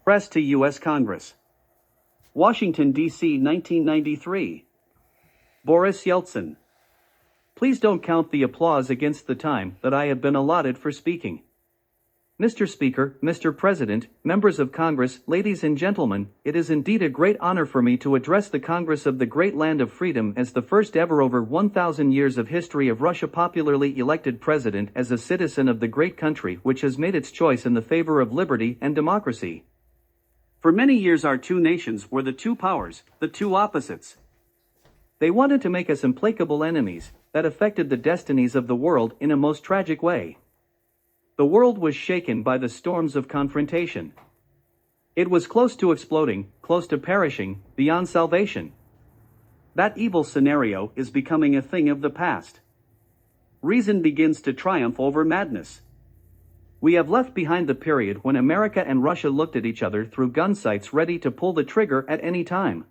Press to U.S. Congress. Washington, D.C., 1993. Boris Yeltsin. Please don't count the applause against the time that I have been allotted for speaking. Mr. Speaker, Mr. President, members of Congress, ladies and gentlemen, it is indeed a great honor for me to address the Congress of the great land of freedom as the first ever over 1,000 years of history of Russia popularly elected president as a citizen of the great country which has made its choice in the favor of liberty and democracy. For many years our two nations were the two powers, the two opposites. They wanted to make us implacable enemies that affected the destinies of the world in a most tragic way. The world was shaken by the storms of confrontation. It was close to exploding, close to perishing, beyond salvation. That evil scenario is becoming a thing of the past. Reason begins to triumph over madness. We have left behind the period when America and Russia looked at each other through gun sights ready to pull the trigger at any time.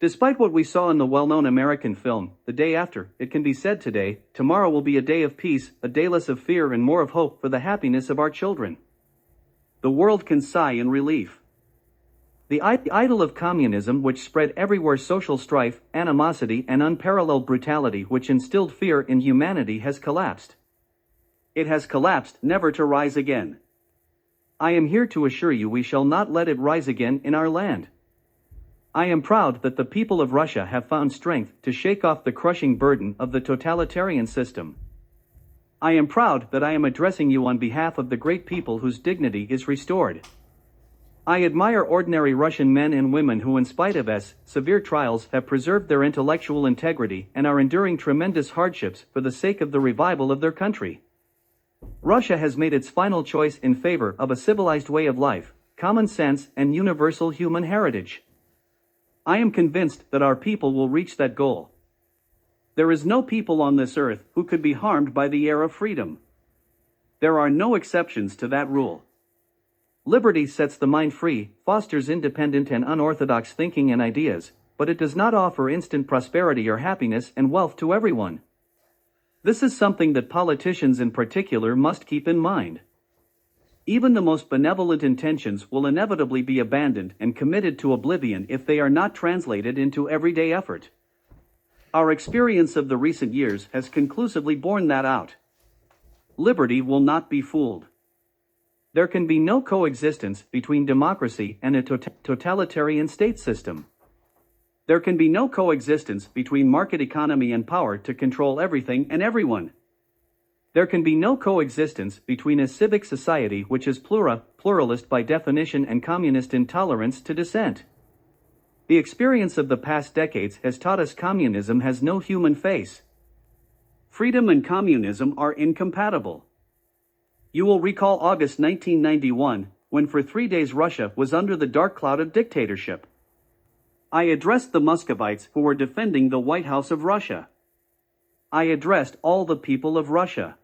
Despite what we saw in the well-known American film, The Day After, it can be said today, tomorrow will be a day of peace, a day less of fear and more of hope for the happiness of our children. The world can sigh in relief. The idol of communism which spread everywhere social strife, animosity and unparalleled brutality which instilled fear in humanity has collapsed. It has collapsed, never to rise again. I am here to assure you we shall not let it rise again in our land. I am proud that the people of Russia have found strength to shake off the crushing burden of the totalitarian system. I am proud that I am addressing you on behalf of the great people whose dignity is restored. I admire ordinary Russian men and women who in spite of severe trials have preserved their intellectual integrity and are enduring tremendous hardships for the sake of the revival of their country. Russia has made its final choice in favor of a civilized way of life, common sense and universal human heritage. I am convinced that our people will reach that goal. There is no people on this earth who could be harmed by the air of freedom. There are no exceptions to that rule. Liberty sets the mind free, fosters independent and unorthodox thinking and ideas, but it does not offer instant prosperity or happiness and wealth to everyone. This is something that politicians in particular must keep in mind. Even the most benevolent intentions will inevitably be abandoned and committed to oblivion if they are not translated into everyday effort. Our experience of the recent years has conclusively borne that out. Liberty will not be fooled. There can be no coexistence between democracy and a totalitarian state system. There can be no coexistence between market economy and power to control everything and everyone. There can be no coexistence between a civic society which is pluralist by definition and communist intolerance to dissent. The experience of the past decades has taught us communism has no human face. Freedom and communism are incompatible. You will recall August 1991, when for 3 days Russia was under the dark cloud of dictatorship. I addressed the Muscovites who were defending the White House of Russia. I addressed all the people of Russia.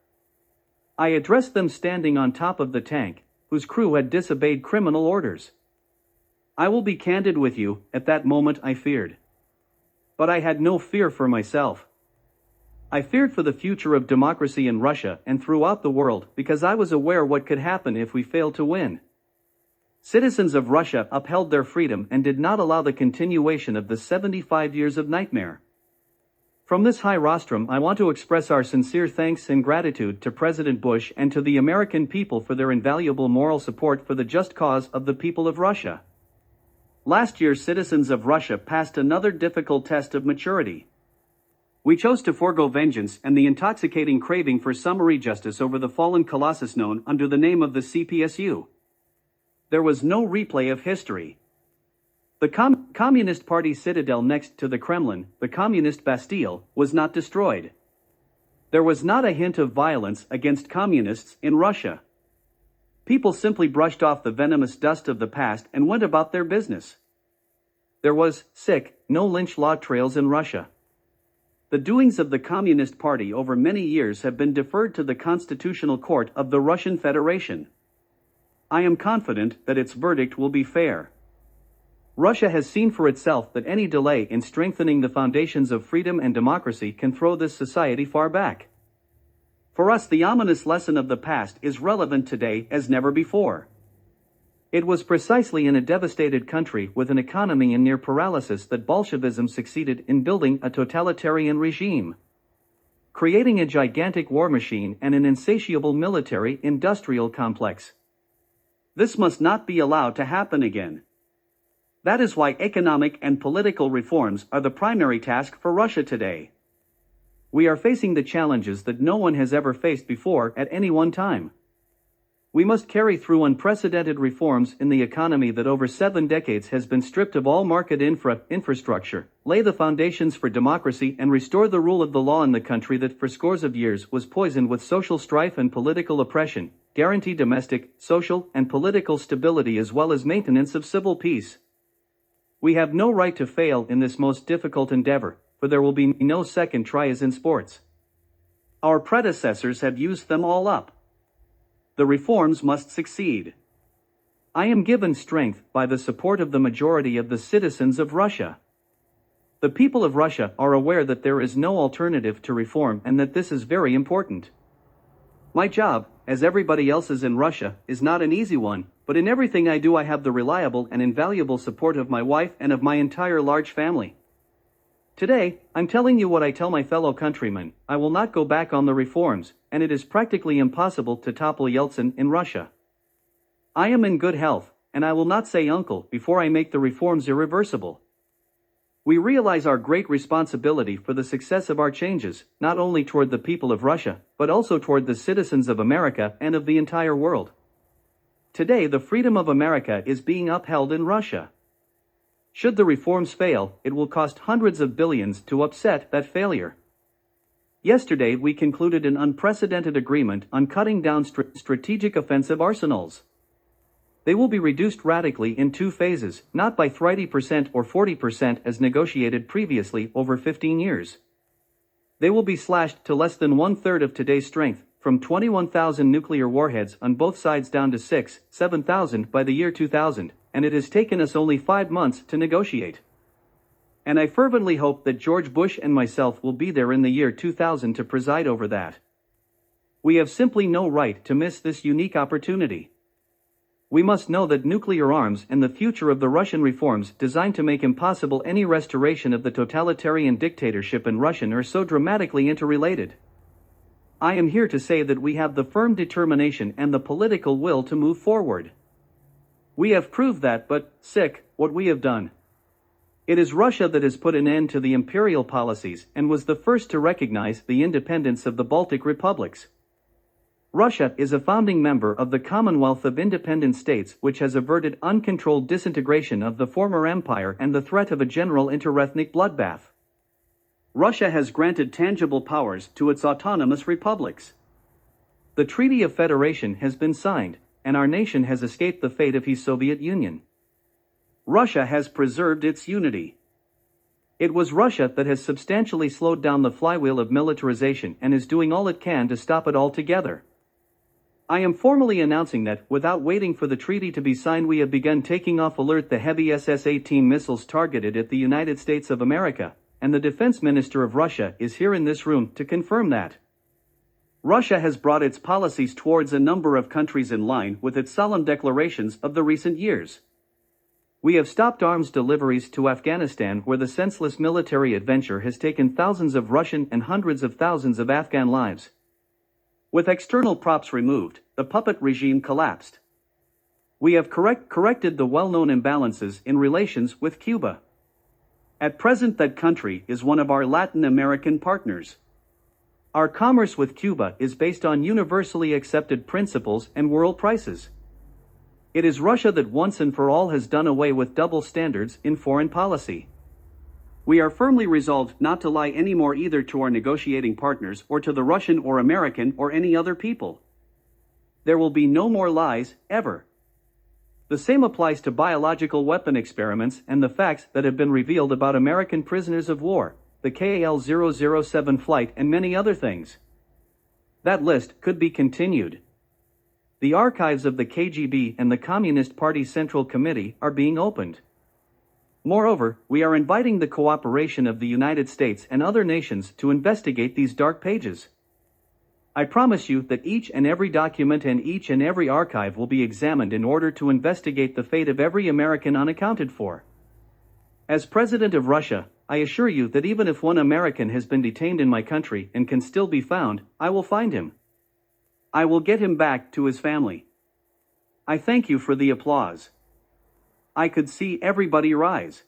I addressed them standing on top of the tank, whose crew had disobeyed criminal orders. I will be candid with you, at that moment I feared. But I had no fear for myself. I feared for the future of democracy in Russia and throughout the world because I was aware what could happen if we failed to win. Citizens of Russia upheld their freedom and did not allow the continuation of the 75 years of nightmare. From this high rostrum, I want to express our sincere thanks and gratitude to President Bush and to the American people for their invaluable moral support for the just cause of the people of Russia. Last year, citizens of Russia passed another difficult test of maturity. We chose to forego vengeance and the intoxicating craving for summary justice over the fallen colossus known under the name of the CPSU. There was no replay of history. The Communist Party citadel next to the Kremlin, the Communist Bastille, was not destroyed. There was not a hint of violence against communists in Russia. People simply brushed off the venomous dust of the past and went about their business. There was, no lynch law trails in Russia. The doings of the Communist Party over many years have been deferred to the Constitutional Court of the Russian Federation. I am confident that its verdict will be fair. Russia has seen for itself that any delay in strengthening the foundations of freedom and democracy can throw this society far back. For us, the ominous lesson of the past is relevant today as never before. It was precisely in a devastated country with an economy in near paralysis that Bolshevism succeeded in building a totalitarian regime, creating a gigantic war machine and an insatiable military-industrial complex. This must not be allowed to happen again. That is why economic and political reforms are the primary task for Russia today. We are facing the challenges that no one has ever faced before at any one time. We must carry through unprecedented reforms in the economy that over 7 decades has been stripped of all market infrastructure, lay the foundations for democracy and restore the rule of the law in the country that for scores of years was poisoned with social strife and political oppression, guarantee domestic, social, and political stability as well as maintenance of civil peace. We have no right to fail in this most difficult endeavor, for there will be no second try as in sports. Our predecessors have used them all up. The reforms must succeed. I am given strength by the support of the majority of the citizens of Russia. The people of Russia are aware that there is no alternative to reform and that this is very important. My job, as everybody else's in Russia, is not an easy one, but in everything I do I have the reliable and invaluable support of my wife and of my entire large family. Today, I'm telling you what I tell my fellow countrymen: I will not go back on the reforms, and it is practically impossible to topple Yeltsin in Russia. I am in good health, and I will not say uncle before I make the reforms irreversible. We realize our great responsibility for the success of our changes, not only toward the people of Russia, but also toward the citizens of America and of the entire world. Today, the freedom of America is being upheld in Russia. Should the reforms fail, it will cost hundreds of billions to upset that failure. Yesterday, we concluded an unprecedented agreement on cutting down strategic offensive arsenals. They will be reduced radically in 2 phases, not by 30% or 40% as negotiated previously over 15 years. They will be slashed to less than 1/3 of today's strength, from 21,000 nuclear warheads on both sides down to 7,000 by the year 2000, and it has taken us only 5 months to negotiate. And I fervently hope that George Bush and myself will be there in the year 2000 to preside over that. We have simply no right to miss this unique opportunity. We must know that nuclear arms and the future of the Russian reforms designed to make impossible any restoration of the totalitarian dictatorship in Russia are so dramatically interrelated. I am here to say that we have the firm determination and the political will to move forward. We have proved that, but, what we have done. It is Russia that has put an end to the imperial policies and was the first to recognize the independence of the Baltic republics. Russia is a founding member of the Commonwealth of Independent States, which has averted uncontrolled disintegration of the former empire and the threat of a general interethnic bloodbath. Russia has granted tangible powers to its autonomous republics. The Treaty of Federation has been signed, and our nation has escaped the fate of the Soviet Union. Russia has preserved its unity. It was Russia that has substantially slowed down the flywheel of militarization and is doing all it can to stop it altogether. I am formally announcing that, without waiting for the treaty to be signed, we have begun taking off alert the heavy SS-18 missiles targeted at the United States of America, and the Defense Minister of Russia is here in this room to confirm that. Russia has brought its policies towards a number of countries in line with its solemn declarations of the recent years. We have stopped arms deliveries to Afghanistan, where the senseless military adventure has taken thousands of Russian and hundreds of thousands of Afghan lives. With external props removed, the puppet regime collapsed. We have corrected the well-known imbalances in relations with Cuba. At present, that country is one of our Latin American partners. Our commerce with Cuba is based on universally accepted principles and world prices. It is Russia that once and for all has done away with double standards in foreign policy. We are firmly resolved not to lie anymore either to our negotiating partners or to the Russian or American or any other people. There will be no more lies, ever. The same applies to biological weapon experiments and the facts that have been revealed about American prisoners of war, the KAL-007 flight, and many other things. That list could be continued. The archives of the KGB and the Communist Party Central Committee are being opened. Moreover, we are inviting the cooperation of the United States and other nations to investigate these dark pages. I promise you that each and every document and each and every archive will be examined in order to investigate the fate of every American unaccounted for. As President of Russia, I assure you that even if one American has been detained in my country and can still be found, I will find him. I will get him back to his family. I thank you for the applause. I could see everybody rise.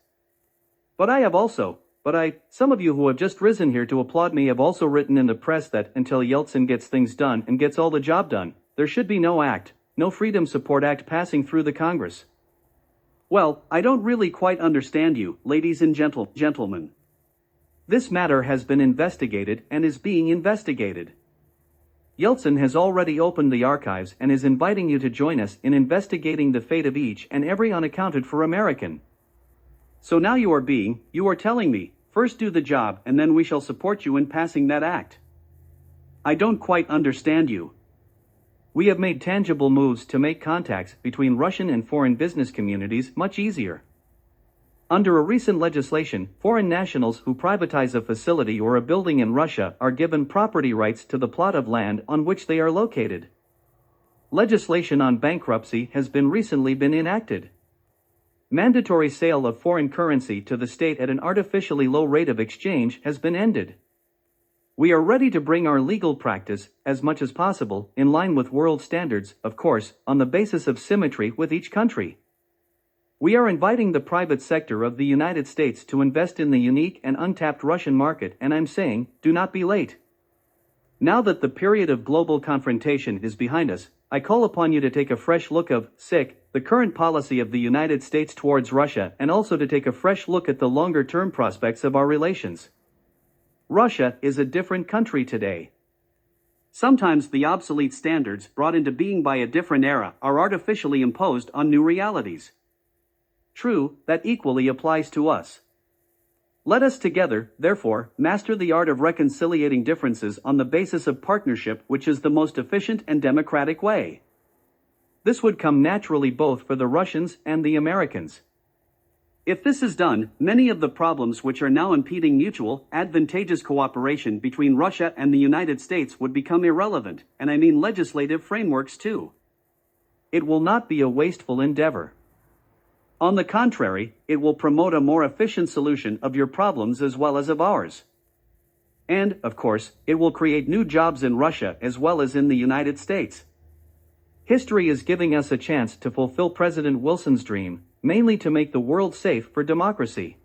Some of you who have just risen here to applaud me have also written in the press that until Yeltsin gets things done and gets all the job done, there should be no Freedom Support Act passing through the Congress. Well, I don't really quite understand you, ladies and gentlemen. This matter has been investigated and is being investigated. Yeltsin has already opened the archives and is inviting you to join us in investigating the fate of each and every unaccounted for American. So now you are telling me, first do the job and then we shall support you in passing that act. I don't quite understand you. We have made tangible moves to make contacts between Russian and foreign business communities much easier. Under a recent legislation, foreign nationals who privatize a facility or a building in Russia are given property rights to the plot of land on which they are located. Legislation on bankruptcy has recently been enacted. Mandatory sale of foreign currency to the state at an artificially low rate of exchange has been ended. We are ready to bring our legal practice, as much as possible, in line with world standards, of course, on the basis of symmetry with each country. We are inviting the private sector of the United States to invest in the unique and untapped Russian market, and I'm saying, do not be late. Now that the period of global confrontation is behind us, I call upon you to take a fresh look of the current policy of the United States towards Russia, and also to take a fresh look at the longer-term prospects of our relations. Russia is a different country today. Sometimes the obsolete standards brought into being by a different era are artificially imposed on new realities. True, that equally applies to us. Let us together, therefore, master the art of reconciliating differences on the basis of partnership, which is the most efficient and democratic way. This would come naturally both for the Russians and the Americans. If this is done, many of the problems which are now impeding mutual, advantageous cooperation between Russia and the United States would become irrelevant, and I mean legislative frameworks too. It will not be a wasteful endeavor. On the contrary, it will promote a more efficient solution of your problems as well as of ours. And, of course, it will create new jobs in Russia as well as in the United States. History is giving us a chance to fulfill President Wilson's dream, mainly to make the world safe for democracy.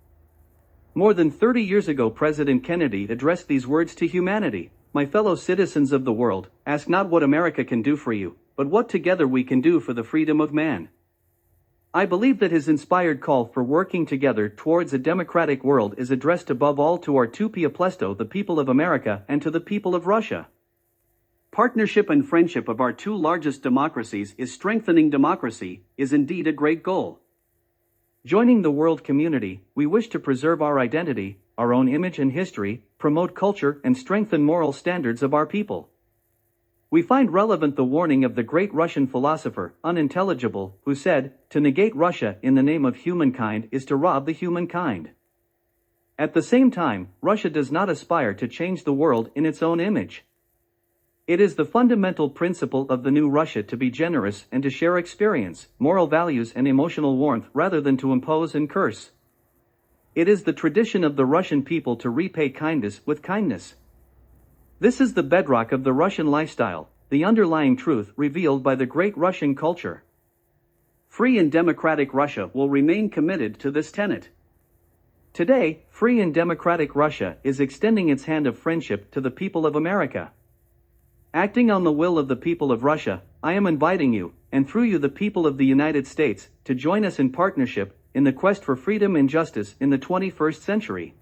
More than 30 years ago, President Kennedy addressed these words to humanity: "My fellow citizens of the world, ask not what America can do for you, but what together we can do for the freedom of man." I believe that his inspired call for working together towards a democratic world is addressed above all to our tu pueblo, the people of America, and to the people of Russia. Partnership and friendship of our two largest democracies is strengthening democracy, is indeed a great goal. Joining the world community, we wish to preserve our identity, our own image and history, promote culture and strengthen moral standards of our people. We find relevant the warning of the great Russian philosopher, unintelligible, who said, "To negate Russia in the name of humankind is to rob the humankind." At the same time, Russia does not aspire to change the world in its own image. It is the fundamental principle of the new Russia to be generous and to share experience, moral values and emotional warmth rather than to impose and curse. It is the tradition of the Russian people to repay kindness with kindness. This is the bedrock of the Russian lifestyle, the underlying truth revealed by the great Russian culture. Free and democratic Russia will remain committed to this tenet. Today, free and democratic Russia is extending its hand of friendship to the people of America. Acting on the will of the people of Russia, I am inviting you, and through you the people of the United States, to join us in partnership in the quest for freedom and justice in the 21st century.